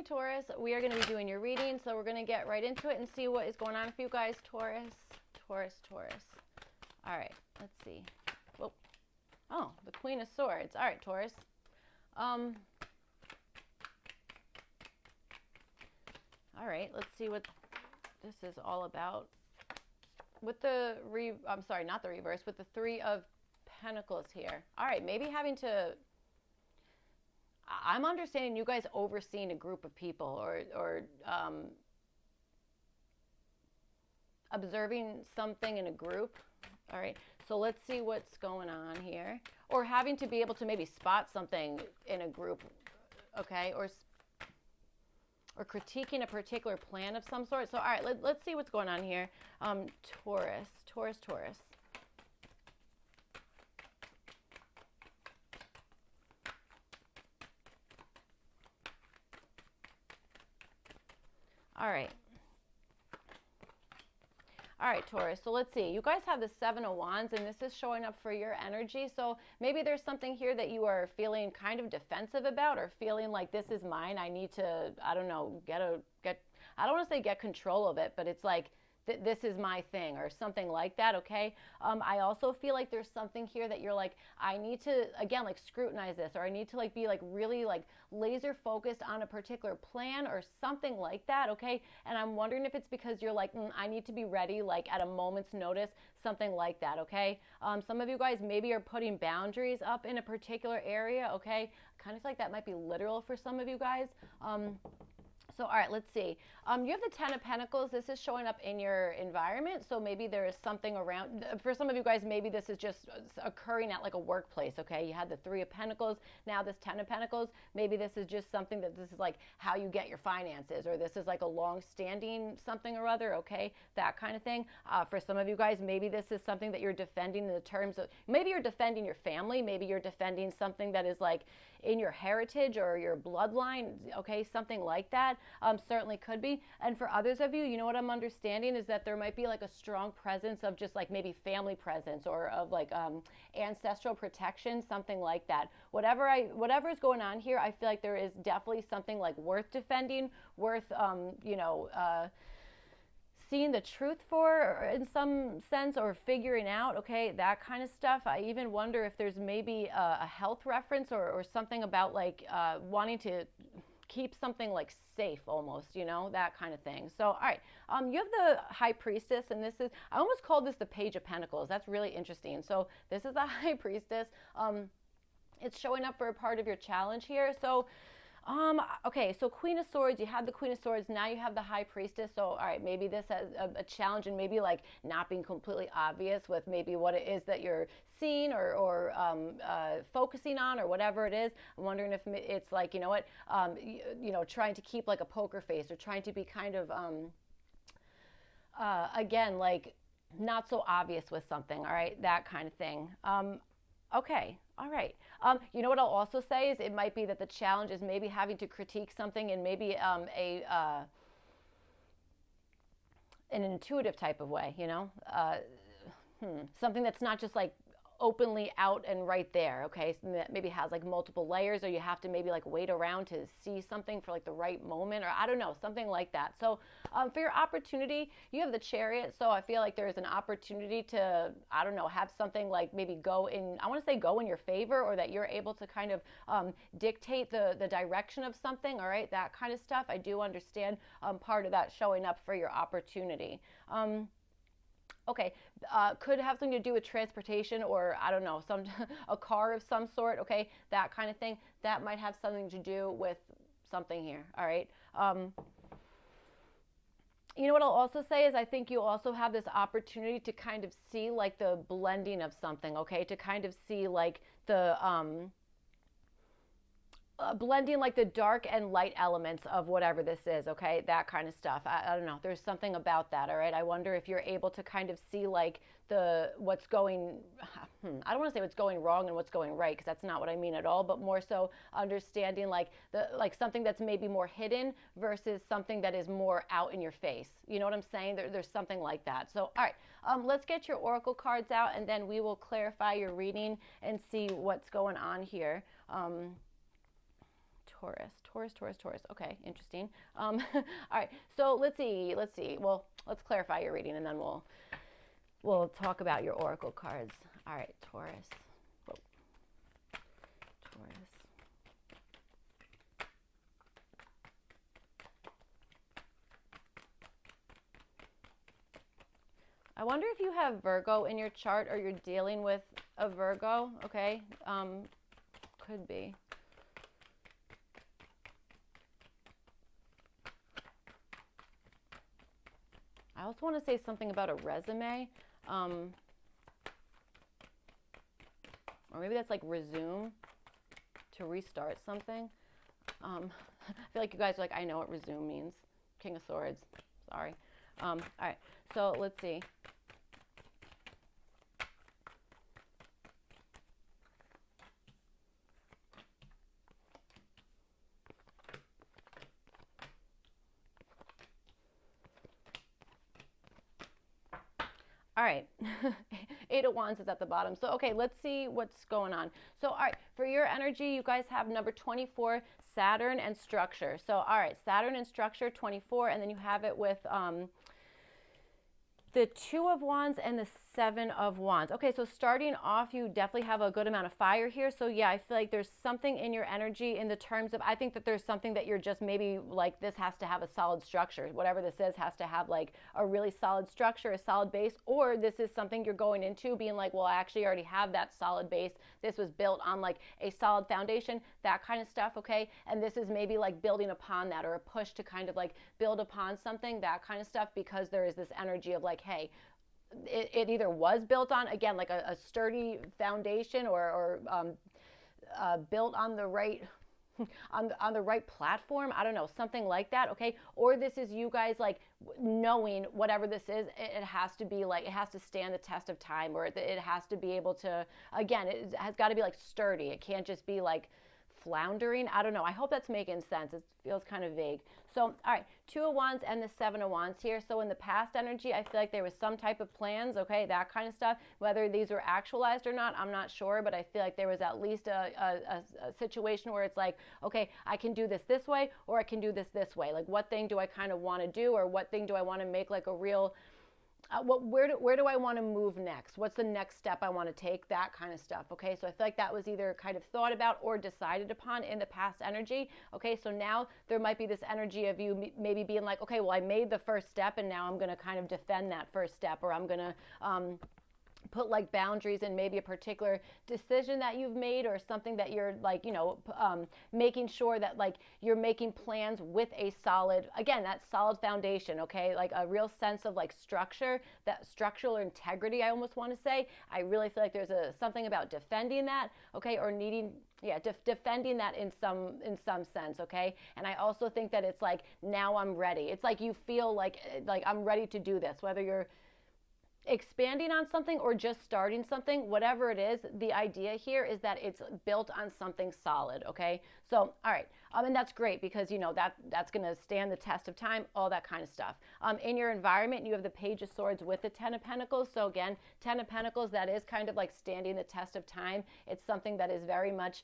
Okay, Taurus, we are going to be doing your reading, so we're going to get right into it and see what is going on for you guys, Taurus. Taurus. All right, let's see. Whoa. Oh, the Queen of Swords. All right, Taurus. All right, let's see what this is all about. With the I'm sorry, not the reverse, with the Three of Pentacles here. All right, maybe having to, I'm understanding you guys overseeing a group of people or observing something in a group. All right, so let's see what's going on here. Or having to be able to maybe spot something in a group, okay? Or critiquing a particular plan of some sort. So, all right, let's see what's going on here. Taurus. All right. All right, Taurus, so let's see. You guys have the Seven of Wands, and this is showing up for your energy. So maybe there's something here that you are feeling kind of defensive about, or feeling like this is mine. I need to, I don't know, I don't want to say get control of it, but it's like, this is my thing, or something like that, okay? I also feel like there's something here that you're like, I need to, again, like scrutinize this, or I need to like be like really like laser focused on a particular plan or something like that, okay? And I'm wondering if it's because you're like, I need to be ready like at a moment's notice, something like that, okay? Some of you guys maybe are putting boundaries up in a particular area, okay? I kind of feel like that might be literal for some of you guys. So, all right, let's see. You have the Ten of Pentacles. This is showing up in your environment. So maybe there is something around, for some of you guys, maybe this is just occurring at like a workplace, okay? You had the Three of Pentacles, now this Ten of Pentacles. Maybe this is just something that this is like how you get your finances, or this is like a long-standing something or other, okay? That kind of thing. For some of you guys, maybe this is something that you're defending in the terms of, maybe you're defending your family, maybe you're defending something that is like in your heritage or your bloodline, okay? Something like that. Certainly could be. And for others of you, you know what I'm understanding is that there might be like a strong presence of just like maybe family presence, or of like ancestral protection, something like that. Whatever is going on here, I feel like there is definitely something like worth defending, worth seeing the truth for, in some sense, or figuring out, okay, that kind of stuff. I even wonder if there's maybe a health reference, or something about like wanting to keep something like safe almost, you know, that kind of thing. So, all right, you have the High Priestess, and this is, I almost called this the Page of Pentacles. That's really interesting. So this is the High Priestess. It's showing up for a part of your challenge here. So, okay, so Queen of Swords, you had the Queen of Swords, now you have the High Priestess. So, all right, maybe this has a challenge, and maybe like not being completely obvious with maybe what it is that you're seeing, or focusing on, or whatever it is. I'm wondering if it's like, you know what, trying to keep like a poker face, or trying to be kind of, again, like not so obvious with something, all right, that kind of thing. Okay, all right. You know what I'll also say is it might be that the challenge is maybe having to critique something in maybe an intuitive type of way, you know? Something that's not just like openly out and right there, okay? So that maybe has like multiple layers, or you have to maybe like wait around to see something for like the right moment, or I don't know, something like that. So for your opportunity, you have the Chariot. So I feel like there's an opportunity to, I don't know, have something like maybe go in, I want to say go in your favor, or that you're able to kind of dictate the direction of something, all right? That kind of stuff. I do understand part of that showing up for your opportunity. Okay, could have something to do with transportation, or I don't know, a car of some sort, okay, that kind of thing. That might have something to do with something here, all right? You know what I'll also say is I think you also have this opportunity to kind of see like the blending of something, okay, to kind of see like the blending like the dark and light elements of whatever this is, okay, that kind of stuff. I don't know, there's something about that, all right? I wonder if you're able to kind of see like what's going, I don't want to say what's going wrong and what's going right, because that's not what I mean at all, but more so understanding like something that's maybe more hidden versus something that is more out in your face. You know what I'm saying? There's something like that. So, all right, let's get your oracle cards out, and then we will clarify your reading and see what's going on here. Taurus. Okay, interesting. All right, so let's see. Well, let's clarify your reading, and then we'll talk about your oracle cards. All right, Taurus. Whoa. Taurus. I wonder if you have Virgo in your chart or you're dealing with a Virgo, okay? Could be. I also want to say something about a resume. Or maybe that's like resume, to restart something. I feel like you guys are like, I know what resume means. King of Swords. Sorry. All right. So let's see. All right, Eight of Wands is at the bottom. So, okay, let's see what's going on. So, all right, for your energy, you guys have number 24, Saturn and structure. So, all right, Saturn and structure, 24, and then you have it with the Two of Wands and the Seven of Wands. Okay, so starting off, you definitely have a good amount of fire here. So yeah, I feel like there's something in your energy in the terms of, I think that there's something that you're just maybe like, this has to have a solid structure. Whatever this is has to have like a really solid structure, a solid base, or this is something you're going into being like, well, I actually already have that solid base. This was built on like a solid foundation, that kind of stuff, okay? And this is maybe like building upon that, or a push to kind of like build upon something, that kind of stuff, because there is this energy of like, hey, it either was built on, again, like a sturdy foundation, or built on the right on the right platform. I don't know, something like that, okay? Or this is you guys like knowing whatever this is, it has to be like, it has to stand the test of time, or it has to be able to, again, it has got to be like sturdy. It can't just be like floundering. I don't know. I hope that's making sense. It feels kind of vague. So, all right, Two of Wands and the Seven of Wands here. So in the past energy, I feel like there was some type of plans, okay, that kind of stuff. Whether these were actualized or not, I'm not sure, but I feel like there was at least a situation where it's like, okay, I can do this way, or I can do this way. Like, what thing do I kind of want to do, or what thing do I want to make like a real, where do I want to move next? What's the next step I want to take? That kind of stuff, okay? So I feel like that was either kind of thought about or decided upon in the past energy, okay? So now there might be this energy of you maybe being like, okay, well, I made the first step, and now I'm going to kind of defend that first step, or I'm going to put like boundaries in maybe a particular decision that you've made, or something that you're like, you know, making sure that like you're making plans with a solid, again, that solid foundation, okay? Like a real sense of like structure, that structural integrity, I almost want to say. I really feel like there's something about defending that, okay? Or needing, yeah, defending that in some sense, okay? And I also think that it's like, now I'm ready. It's like you feel like I'm ready to do this, whether you're expanding on something or just starting something, whatever it is, the idea here is that it's built on something solid, okay? So, all right, and that's great, because, you know, that's going to stand the test of time, all that kind of stuff. In your environment, you have the Page of Swords with the Ten of Pentacles. So again, Ten of Pentacles, that is kind of like standing the test of time. It's something that is very much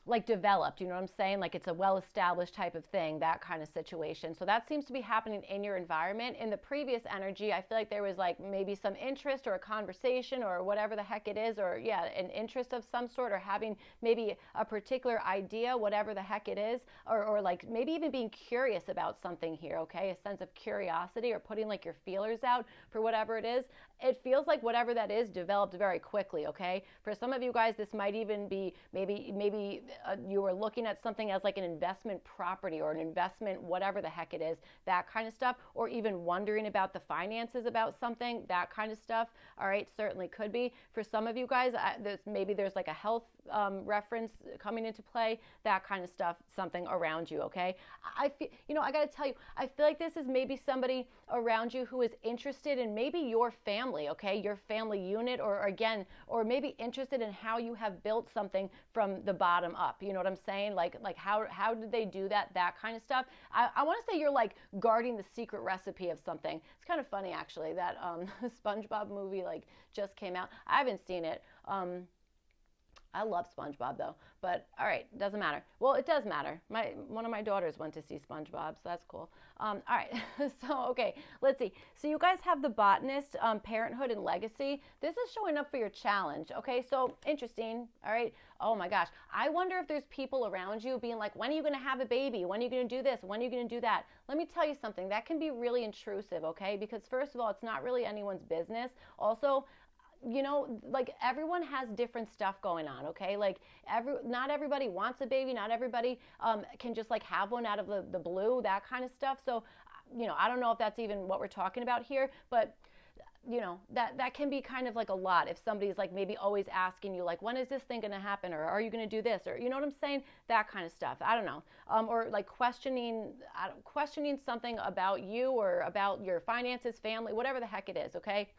like developed, you know what I'm saying? Like it's a well-established type of thing, that kind of situation. So that seems to be happening in your environment. In the previous energy, I feel like there was like maybe some interest or a conversation or whatever the heck it is, or yeah, an interest of some sort, or having maybe a particular idea, whatever the heck it is, or like maybe even being curious about something here, okay? A sense of curiosity, or putting like your feelers out for whatever it is. It feels like whatever that is developed very quickly, okay? For some of you guys, this might even be maybe you were looking at something as like an investment property, or an investment, whatever the heck it is, that kind of stuff, or even wondering about the finances about something, that kind of stuff. All right, certainly could be. For some of you guys, maybe there's like a health reference coming into play, that kind of stuff, something around you, okay? I feel, you know, I got to tell you, I feel like this is maybe somebody around you who is interested in maybe your family, okay? Your family unit, or again, or maybe interested in how you have built something from the bottom up. You know what I'm saying? Like how did they do that? That kind of stuff. I want to say you're like guarding the secret recipe of something. It's kind of funny actually that SpongeBob movie like just came out. I haven't seen it. I love SpongeBob though, but all right, doesn't matter. Well, it does matter. One of my daughters went to see SpongeBob, so that's cool. All right, so okay, let's see. So you guys have the botanist, parenthood and legacy. This is showing up for your challenge. Okay, so interesting. All right. Oh my gosh, I wonder if there's people around you being like, when are you going to have a baby? When are you going to do this? When are you going to do that? Let me tell you something. That can be really intrusive. Okay, because first of all, it's not really anyone's business. Also, you know, like everyone has different stuff going on, okay? Like not everybody wants a baby, not everybody can just like have one out of the blue, that kind of stuff. So, you know, I don't know if that's even what we're talking about here, but you know, that can be kind of like a lot if somebody's like maybe always asking you like, when is this thing going to happen, or are you going to do this, or you know what I'm saying, that kind of stuff. I don't know. Or like questioning something about you or about your finances, family, whatever the heck it is. Okay.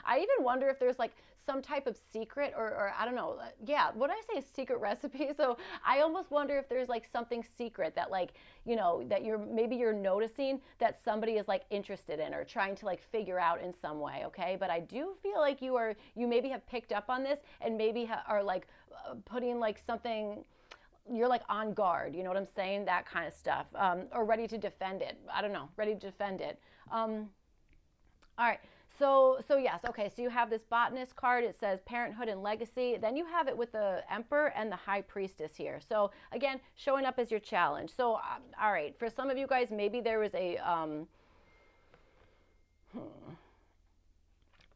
I even wonder if there's like some type of secret or I don't know. Yeah, what I say is secret recipe. So I almost wonder if there's like something secret that like, you know, that you're noticing that somebody is like interested in or trying to like figure out in some way. Okay. But I do feel like you maybe have picked up on this and maybe are like putting like something, you're like on guard, you know what I'm saying? That kind of stuff. Or ready to defend it. I don't know, ready to defend it. All right. So yes, okay, so you have this botanist card. It says parenthood and legacy. Then you have it with the emperor and the high priestess here. So again, showing up as your challenge. So, all right, for some of you guys, maybe there was a,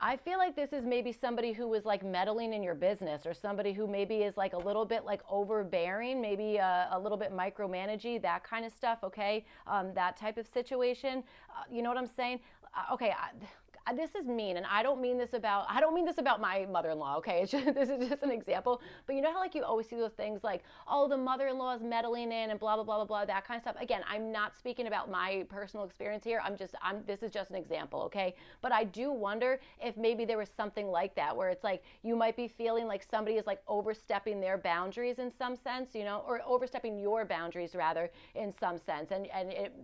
I feel like this is maybe somebody who was like meddling in your business, or somebody who maybe is like a little bit like overbearing, maybe a little bit micromanaging, that kind of stuff, okay? That type of situation. You know what I'm saying? Okay, this is mean, and I don't mean this about my mother-in-law, okay? This is just an example. But you know how like you always see those things like, oh, the mother-in-law is meddling in and blah blah blah blah blah, that kind of stuff. Again, I'm not speaking about my personal experience here. This is just an example, okay? But I do wonder if maybe there was something like that where it's like you might be feeling like somebody is like overstepping their boundaries in some sense, you know, or overstepping your boundaries rather in some sense, and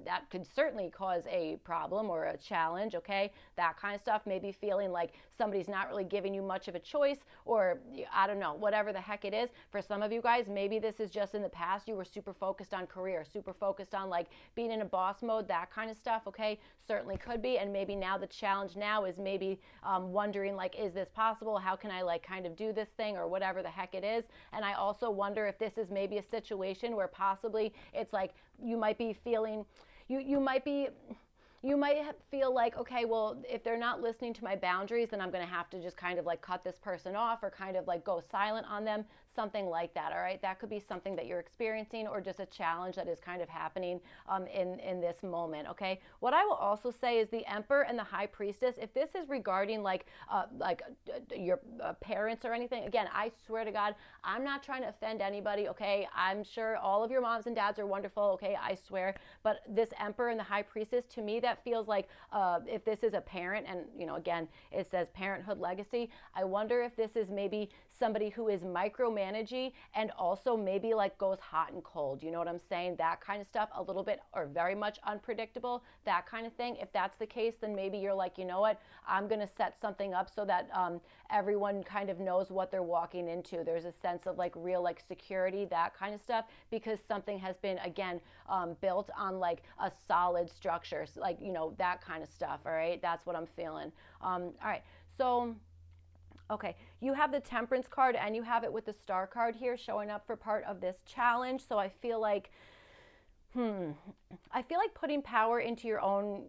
that could certainly cause a problem or a challenge, okay? That kind of stuff, maybe feeling like somebody's not really giving you much of a choice, or I don't know, whatever the heck it is. For some of you guys, maybe this is just in the past you were super focused on career, super focused on like being in a boss mode, that kind of stuff, okay? Certainly could be. And maybe now the challenge now is maybe wondering like, is this possible? How can I like kind of do this thing, or whatever the heck it is? And I also wonder if this is maybe a situation where possibly it's like you might be feeling, you might feel like, okay, well, if they're not listening to my boundaries, then I'm going to have to just kind of like cut this person off, or kind of like go silent on them, something like that. All right, that could be something that you're experiencing, or just a challenge that is kind of happening in this moment. Okay, what I will also say is the emperor and the high priestess, if this is regarding like your parents or anything, again, I swear to God, I'm not trying to offend anybody. Okay, I'm sure all of your moms and dads are wonderful. Okay, I swear. But this emperor and the high priestess, to me, that feels like if this is a parent, and you know, again, it says parenthood legacy, I wonder if this is maybe somebody who is micromanaging and also maybe like goes hot and cold, you know what I'm saying? That kind of stuff, a little bit, or very much unpredictable, that kind of thing. If that's the case, then maybe you're like, you know what, I'm going to set something up so that everyone kind of knows what they're walking into. There's a sense of like real like security, that kind of stuff, because something has been, again, built on like a solid structure, so like, you know, that kind of stuff. All right, that's what I'm feeling. All right, so okay, you have the Temperance card and you have it with the Star card here showing up for part of this challenge. So I feel like, putting power into your own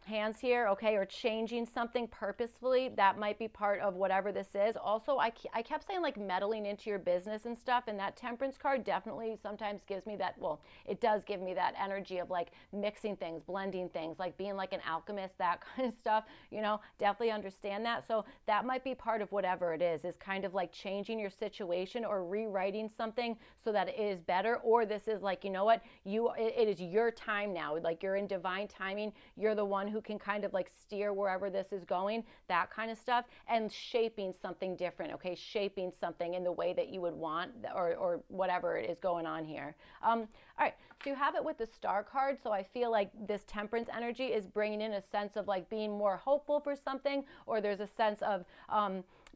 hands here, okay, or changing something purposefully, that might be part of whatever this is. Also, I kept saying like meddling into your business and stuff, and that Temperance card definitely sometimes gives me that, well, it does give me that energy of like mixing things, blending things, like being like an alchemist, that kind of stuff, you know, definitely understand that. So that might be part of whatever it is kind of like changing your situation or rewriting something so that it is better. Or this is like, you know what, it is your time now, like you're in divine timing, you're the one who can kind of like steer wherever this is going, that kind of stuff, and shaping something different, okay, shaping something in the way that you would want, or whatever it is going on here. All right, so you have it with the Star card, so I feel like this Temperance energy is bringing in a sense of like being more hopeful for something, or there's a sense of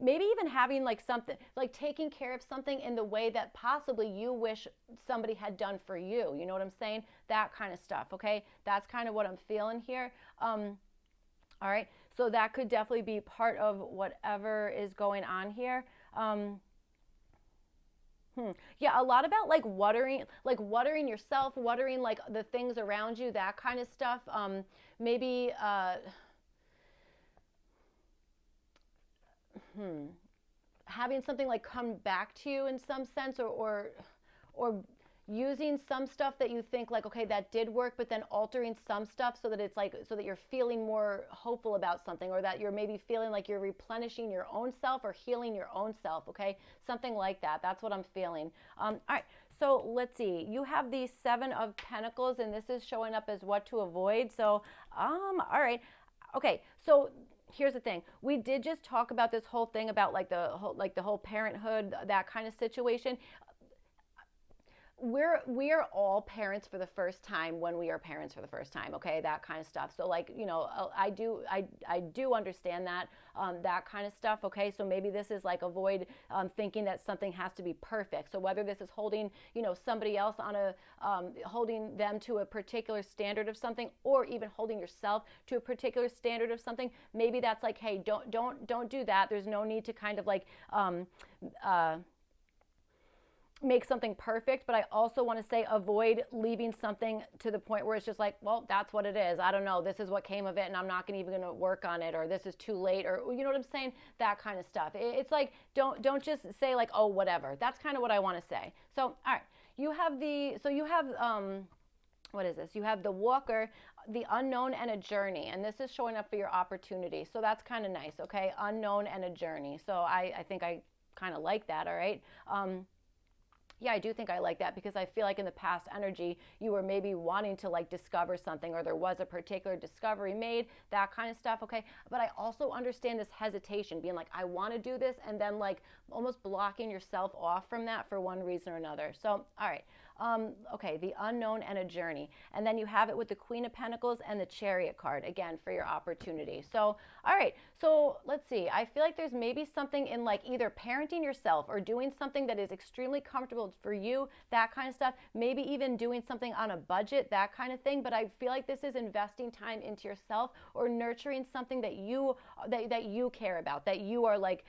maybe even having like something, like taking care of something in the way that possibly you wish somebody had done for you. You know what I'm saying? That kind of stuff, okay? That's kind of what I'm feeling here. All right, so that could definitely be part of whatever is going on here. Yeah, a lot about like watering yourself, watering like the things around you, that kind of stuff. Maybe, having something like come back to you in some sense, or using some stuff that you think like, okay, that did work, but then altering some stuff so that it's like, so that you're feeling more hopeful about something, or that you're maybe feeling like you're replenishing your own self or healing your own self. Okay, something like that. That's what I'm feeling. All right, so let's see, you have the Seven of Pentacles, and this is showing up as what to avoid. So all right, okay, so here's the thing. We did just talk about this whole thing about like the whole parenthood, that kind of situation. We are all parents for the first time when we are parents for the first time, okay, that kind of stuff. So like, you know, I do understand that, that kind of stuff, okay. So maybe this is like avoid thinking that something has to be perfect. So whether this is holding, you know, somebody else on a holding them to a particular standard of something, or even holding yourself to a particular standard of something, maybe that's like, hey, don't do that. There's no need to kind of like make something perfect. But I also want to say avoid leaving something to the point where it's just like, well, that's what it is. I don't know. This is what came of it, and I'm not even going to work on it, or this is too late, or you know what I'm saying? That kind of stuff. It's like, don't just say like, oh, whatever. That's kind of what I want to say. So, all right, you have what is this? You have the Walker, the Unknown, and a Journey. And this is showing up for your opportunity. So that's kind of nice, okay? Unknown and a Journey. So I think I kind of like that, all right? Yeah, I do think I like that, because I feel like in the past energy, you were maybe wanting to like discover something, or there was a particular discovery made, that kind of stuff, okay? But I also understand this hesitation, being like, I want to do this, and then like almost blocking yourself off from that for one reason or another. So, all right. Okay, the Unknown and a Journey. And then you have it with the Queen of Pentacles and the Chariot card, again, for your opportunity. So, all right, so let's see. I feel like there's maybe something in like either parenting yourself or doing something that is extremely comfortable for you, that kind of stuff. Maybe even doing something on a budget, that kind of thing. But I feel like this is investing time into yourself, or nurturing something that you care about, that you are like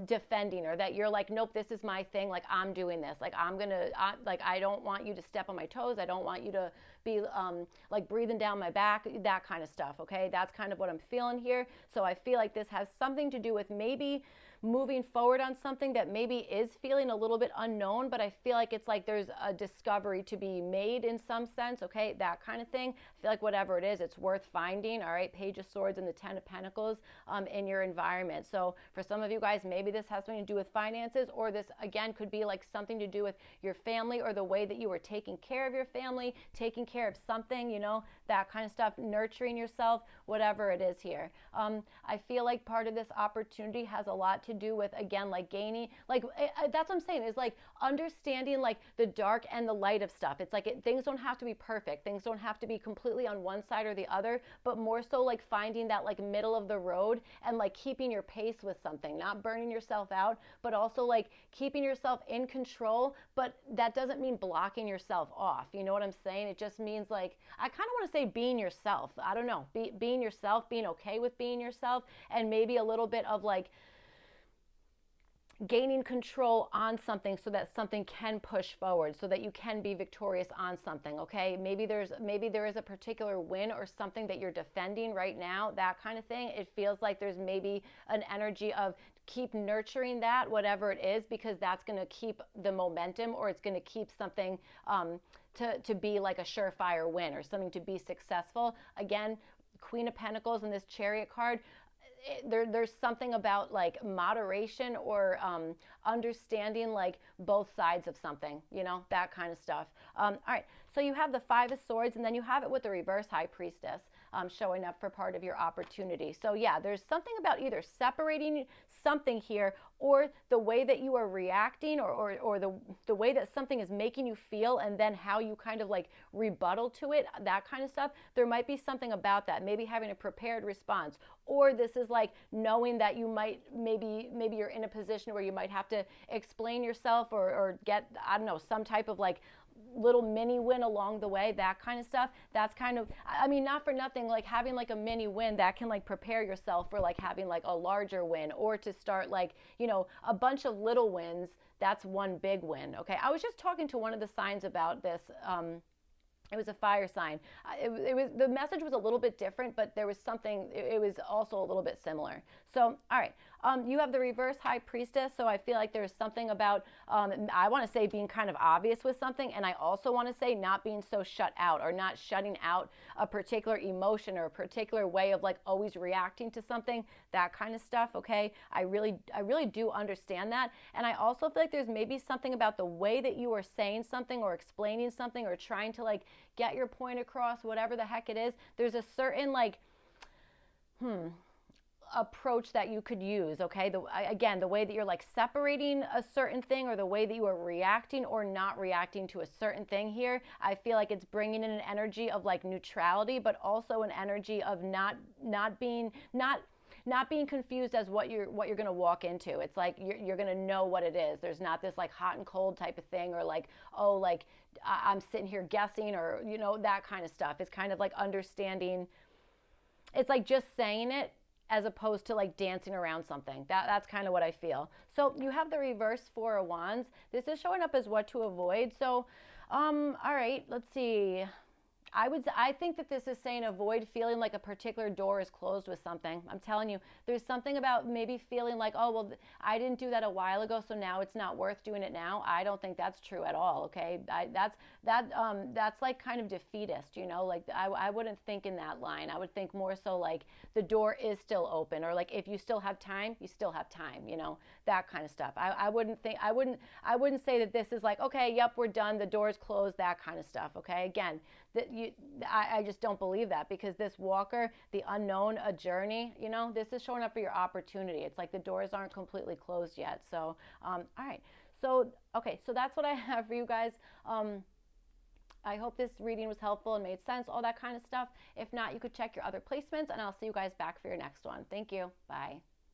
defending, or that you're like, nope, this is my thing. Like, I'm doing this. Like, I don't want you to step on my toes. I don't want you to be like breathing down my back, that kind of stuff, okay? That's kind of what I'm feeling here. So I feel like this has something to do with maybe moving forward on something that maybe is feeling a little bit unknown, but I feel like it's like there's a discovery to be made in some sense, okay? That kind of thing. I feel like whatever it is, it's worth finding, all right? Page of Swords and the Ten of Pentacles in your environment. So for some of you guys, maybe this has something to do with finances, or this, again, could be like something to do with your family, or the way that you were taking care of your family, taking care of something, you know, that kind of stuff, nurturing yourself, whatever it is here. I feel like part of this opportunity has a lot to do with, again, like gaining, like that's what I'm saying, is like understanding like the dark and the light of stuff. It's like things don't have to be perfect. Things don't have to be completely on one side or the other, but more so like finding that like middle of the road, and like keeping your pace with something, not burning yourself out, but also like keeping yourself in control. But that doesn't mean blocking yourself off. You know what I'm saying? It just means like, I kind of want to say being yourself. I don't know, being yourself, being okay with being yourself, and maybe a little bit of like gaining control on something so that something can push forward, so that you can be victorious on something, okay? Maybe there is a particular win or something that you're defending right now, that kind of thing. It feels like there's maybe an energy of keep nurturing that, whatever it is, because that's going to keep the momentum, or it's going to keep something to be like a surefire win, or something to be successful. Again, Queen of Pentacles and this Chariot card, there's something about like moderation, or understanding like both sides of something, you know, that kind of stuff. All right, so you have the Five of Swords, and then you have it with the reverse High Priestess. showing up for part of your opportunity. So yeah, there's something about either separating something here, or the way that you are reacting, or the way that something is making you feel, and then how you kind of like rebuttal to it, that kind of stuff. There might be something about that, maybe having a prepared response, or this is like knowing that you might, maybe you're in a position where you might have to explain yourself, or get, I don't know, some type of like little mini win along the way, that kind of stuff. That's kind of, I mean, not for nothing, like having like a mini win that can like prepare yourself for like having like a larger win, or to start like, you know, a bunch of little wins. That's one big win. Okay, I was just talking to one of the signs about this. It was a fire sign. It was, the message was a little bit different, but there was something, it was also a little bit similar. So, all right, you have the reverse high priestess. So I feel like there's something about, I want to say being kind of obvious with something. And I also want to say not being so shut out, or not shutting out a particular emotion, or a particular way of like always reacting to something, that kind of stuff. Okay. I really do understand that. And I also feel like there's maybe something about the way that you are saying something, or explaining something, or trying to like get your point across, whatever the heck it is. There's a certain like, approach that you could use. Okay. Again, the way that you're like separating a certain thing, or the way that you are reacting or not reacting to a certain thing here, I feel like it's bringing in an energy of like neutrality, but also an energy of not being confused as what you're going to walk into. It's like you're going to know what it is. There's not this like hot and cold type of thing, or like, oh, like I'm sitting here guessing, or, you know, that kind of stuff. It's kind of like understanding. It's like just saying it, as opposed to like dancing around something. That's kind of what I feel. So you have the reverse Four of Wands. This is showing up as what to avoid. So, all right, let's see. I think that this is saying avoid feeling like a particular door is closed with something. I'm telling you, there's something about maybe feeling like, oh, well, I didn't do that a while ago, so now it's not worth doing it now. I don't think that's true at all. Okay, that's like kind of defeatist, you know. Like I wouldn't think in that line. I would think more so like the door is still open, or like if you still have time, you still have time. You know, that kind of stuff. I wouldn't say that this is like, okay, yep, we're done, the door's closed, that kind of stuff. Okay, again. I just don't believe that, because this walker, the unknown, a journey, you know, this is showing up for your opportunity. It's like the doors aren't completely closed yet. So, all right. So, okay. So that's what I have for you guys. I hope this reading was helpful and made sense, all that kind of stuff. If not, you could check your other placements, and I'll see you guys back for your next one. Thank you. Bye.